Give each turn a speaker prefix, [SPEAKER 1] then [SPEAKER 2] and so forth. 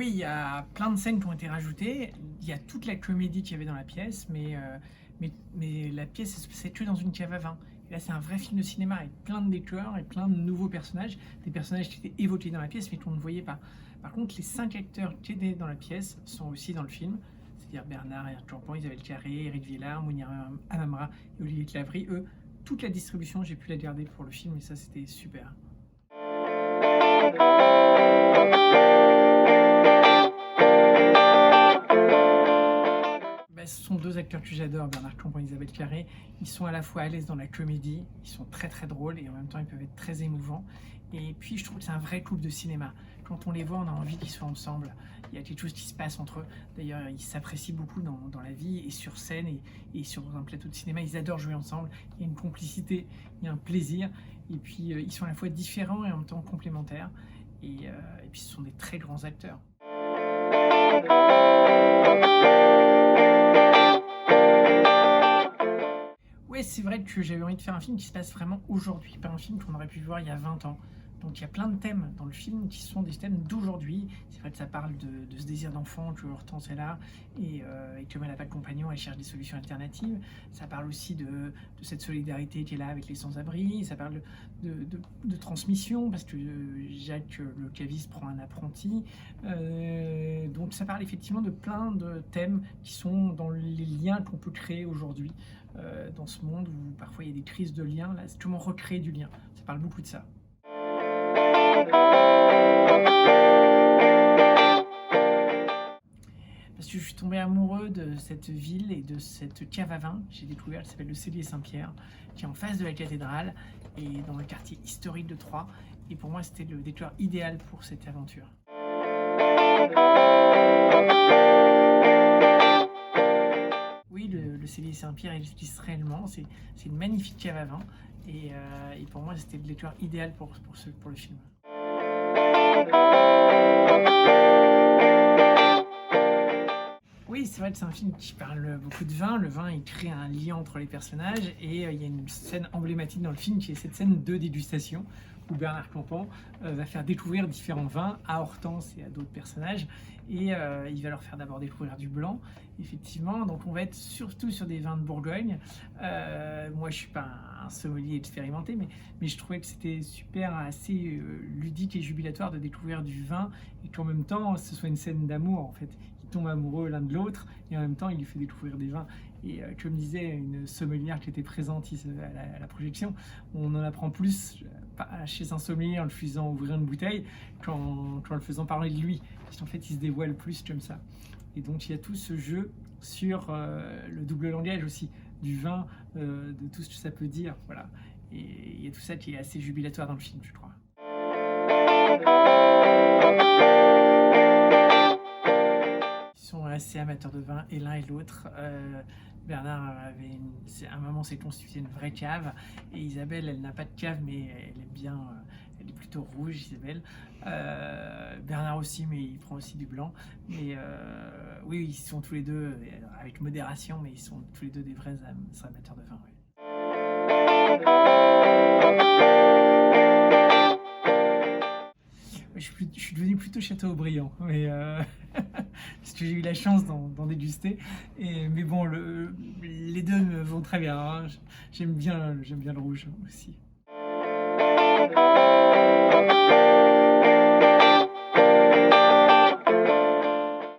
[SPEAKER 1] Oui, il y a plein de scènes qui ont été rajoutées. Il y a toute la comédie qu'il y avait dans la pièce, mais la pièce elle se situe dans une cave à vin. Et là, c'est un vrai film de cinéma avec plein de décors et plein de nouveaux personnages, des personnages qui étaient évoqués dans la pièce mais qu'on ne voyait pas. Par contre, les 5 acteurs qui étaient dans la pièce sont aussi dans le film, c'est-à-dire Bernard Campan, Isabelle Carré, Éric Viellard, Mounir Amamra et Olivier Clavry. Eux, toute la distribution, j'ai pu la garder pour le film et ça, c'était super. Ce sont deux acteurs que j'adore, Bernard Campan et Isabelle Carré. Ils sont à la fois à l'aise dans la comédie, ils sont très très drôles et en même temps ils peuvent être très émouvants. Et puis je trouve que c'est un vrai couple de cinéma. Quand on les voit, on a envie qu'ils soient ensemble. Il y a quelque chose qui se passe entre eux. D'ailleurs, ils s'apprécient beaucoup dans la vie et sur scène et sur un plateau de cinéma. Ils adorent jouer ensemble. Il y a une complicité, il y a un plaisir. Et puis ils sont à la fois différents et en même temps complémentaires. Et puis ce sont des très grands acteurs. Ouais, c'est vrai que j'avais envie de faire un film qui se passe vraiment aujourd'hui, pas un film qu'on aurait pu voir il y a 20 ans. Donc il y a plein de thèmes dans le film qui sont des thèmes d'aujourd'hui. C'est vrai que ça parle de ce désir d'enfant, que Hortense est là, et comme elle n'a pas de compagnon, elle cherche des solutions alternatives. Ça parle aussi de cette solidarité qui est là avec les sans-abri. Ça parle de transmission, parce que Jacques, le caviste, prend un apprenti. Donc ça parle effectivement de plein de thèmes qui sont dans les liens qu'on peut créer aujourd'hui. Dans ce monde où parfois il y a des crises de liens, là c'est comment recréer du lien. Ça parle beaucoup de ça. Parce que je suis tombé amoureux de cette ville et de cette cave à vin. J'ai découvert, elle s'appelle le Cellier Saint-Pierre, qui est en face de la cathédrale et dans le quartier historique de Troyes. Et pour moi, c'était le décor idéal pour cette aventure. Oui, le Cellier Saint-Pierre existe réellement. C'est une magnifique cave à vin. Et pour moi, c'était le décor idéal pour le film. Oui, c'est vrai que c'est un film qui parle beaucoup de vin. Le vin, il crée un lien entre les personnages. Et il y a une scène emblématique dans le film qui est cette scène de dégustation où Bernard Campan va faire découvrir différents vins à Hortense et à d'autres personnages. Et il va leur faire d'abord découvrir du blanc, effectivement. Donc on va être surtout sur des vins de Bourgogne. Moi, je suis pas un sommelier expérimenté, mais je trouvais que c'était super, assez ludique et jubilatoire de découvrir du vin et qu'en même temps, ce soit une scène d'amour, en fait. Ils tombent amoureux l'un de l'autre et en même temps, il lui fait découvrir des vins. Et comme disait une sommelière qui était présente ici à la projection, on en apprend plus chez un sommelier en le faisant ouvrir une bouteille qu'en le faisant parler de lui. Parce qu'en fait, il se dévoile plus comme ça. Et donc, il y a tout ce jeu sur le double langage aussi, du vin, de tout ce que ça peut dire. Voilà. Et il y a tout ça qui est assez jubilatoire dans le film, je crois. Ils sont assez amateurs de vin, et l'un et l'autre. Bernard à un moment s'est constitué une vraie cave, et Isabelle, elle n'a pas de cave, mais elle est bien, elle est plutôt rouge, Isabelle. Bernard aussi, mais il prend aussi du blanc. Mais oui, ils sont tous les deux, avec modération, mais ils sont tous les deux des vrais amateurs de vin. Ouais. Je suis devenu plutôt Châteaubriand, mais parce que j'ai eu la chance d'en déguster. Mais bon, les deux me vont très bien. Hein. J'aime bien le rouge aussi.